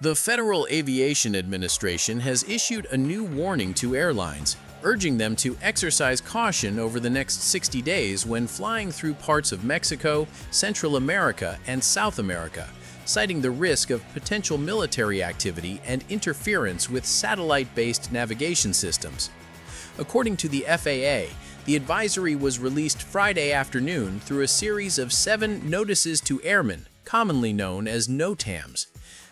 The Federal Aviation Administration has issued a new warning to airlines, urging them to exercise caution over the next 60 days when flying through parts of Mexico, Central America, and South America, citing the risk of potential military activity and interference with satellite-based navigation systems. According to the FAA, the advisory was released Friday afternoon through a series of 7 notices to airmen, commonly known as NOTAMs.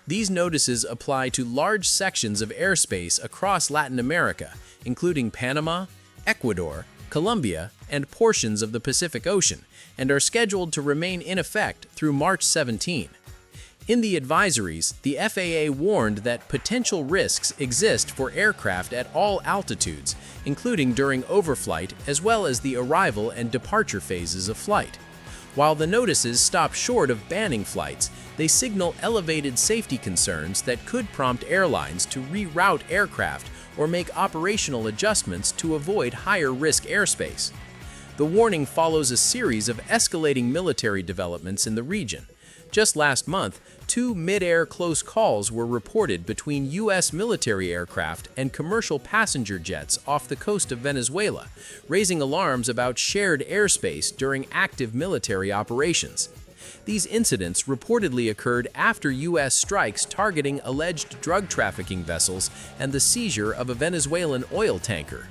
These notices apply to large sections of airspace across Latin America, including Panama, Ecuador, Colombia, and portions of the Pacific Ocean, and are scheduled to remain in effect through March 17. In the advisories, the FAA warned that potential risks exist for aircraft at all altitudes, including during overflight as well as the arrival and departure phases of flight. While the notices stop short of banning flights, they signal elevated safety concerns that could prompt airlines to reroute aircraft or make operational adjustments to avoid higher-risk airspace. The warning follows a series of escalating military developments in the region. Just last month, 2 mid-air close calls were reported between U.S. military aircraft and commercial passenger jets off the coast of Venezuela, raising alarms about shared airspace during active military operations. These incidents reportedly occurred after U.S. strikes targeting alleged drug trafficking vessels and the seizure of a Venezuelan oil tanker.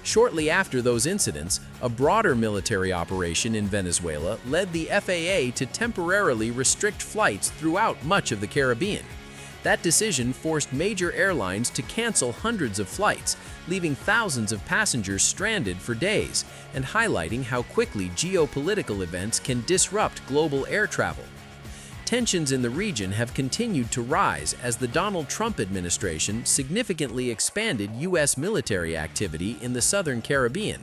Shortly after those incidents, a broader military operation in Venezuela led the FAA to temporarily restrict flights throughout much of the Caribbean. That decision forced major airlines to cancel hundreds of flights, leaving thousands of passengers stranded for days, and highlighting how quickly geopolitical events can disrupt global air travel. Tensions in the region have continued to rise as the Donald Trump administration significantly expanded U.S. military activity in the southern Caribbean.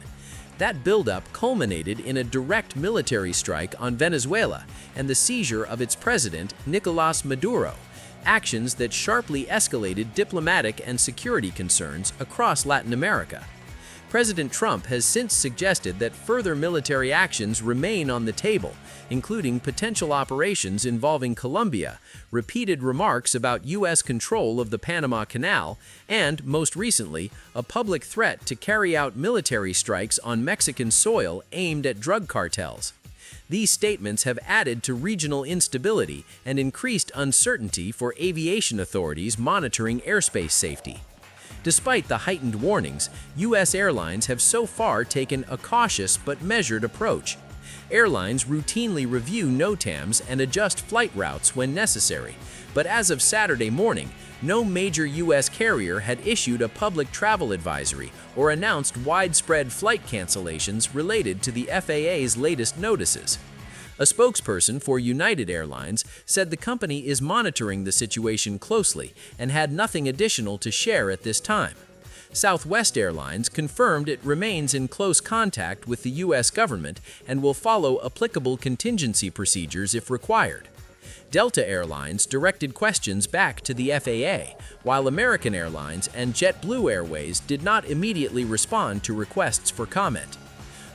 That buildup culminated in a direct military strike on Venezuela and the seizure of its president, Nicolás Maduro, actions that sharply escalated diplomatic and security concerns across Latin America. President Trump has since suggested that further military actions remain on the table, including potential operations involving Colombia, repeated remarks about U.S. control of the Panama Canal, and, most recently, a public threat to carry out military strikes on Mexican soil aimed at drug cartels. These statements have added to regional instability and increased uncertainty for aviation authorities monitoring airspace safety. Despite the heightened warnings, U.S. airlines have so far taken a cautious but measured approach. Airlines routinely review NOTAMs and adjust flight routes when necessary, but as of Saturday morning, no major U.S. carrier had issued a public travel advisory or announced widespread flight cancellations related to the FAA's latest notices. A spokesperson for United Airlines said the company is monitoring the situation closely and had nothing additional to share at this time. Southwest Airlines confirmed it remains in close contact with the U.S. government and will follow applicable contingency procedures if required. Delta Airlines directed questions back to the FAA, while American Airlines and JetBlue Airways did not immediately respond to requests for comment.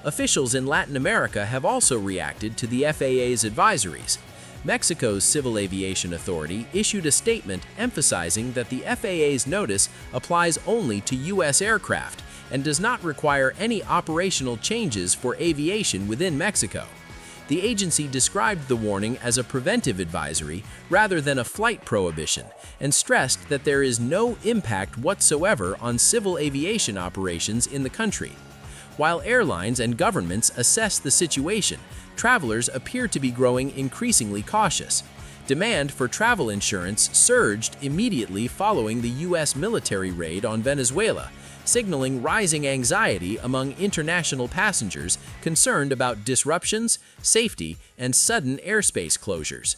Officials in Latin America have also reacted to the FAA's advisories. Mexico's Civil Aviation Authority issued a statement emphasizing that the FAA's notice applies only to U.S. aircraft and does not require any operational changes for aviation within Mexico. The agency described the warning as a preventive advisory rather than a flight prohibition and stressed that there is no impact whatsoever on civil aviation operations in the country. While airlines and governments assess the situation, travelers appear to be growing increasingly cautious. Demand for travel insurance surged immediately following the U.S. military raid on Venezuela, signaling rising anxiety among international passengers concerned about disruptions, safety, and sudden airspace closures.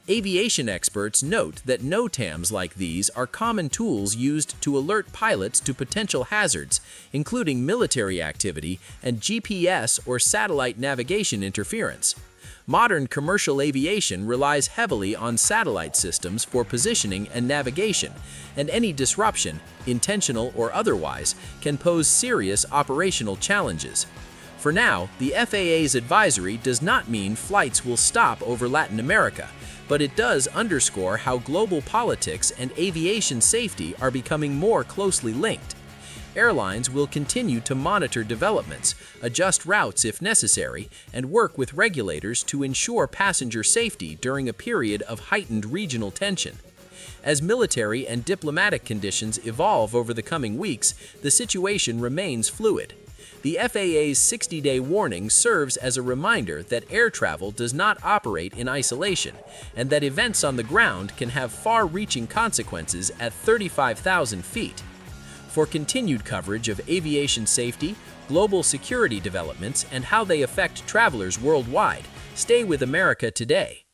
Aviation experts note that NOTAMs like these are common tools used to alert pilots to potential hazards, including military activity and GPS or satellite navigation interference. Modern commercial aviation relies heavily on satellite systems for positioning and navigation, and any disruption, intentional or otherwise, can pose serious operational challenges. For now, the FAA's advisory does not mean flights will stop over Latin America, but it does underscore how global politics and aviation safety are becoming more closely linked. Airlines will continue to monitor developments, adjust routes if necessary, and work with regulators to ensure passenger safety during a period of heightened regional tension. As military and diplomatic conditions evolve over the coming weeks, the situation remains fluid. The FAA's 60-day warning serves as a reminder that air travel does not operate in isolation, and that events on the ground can have far-reaching consequences at 35,000 feet. For continued coverage of aviation safety, global security developments, and how they affect travelers worldwide, stay with America Today.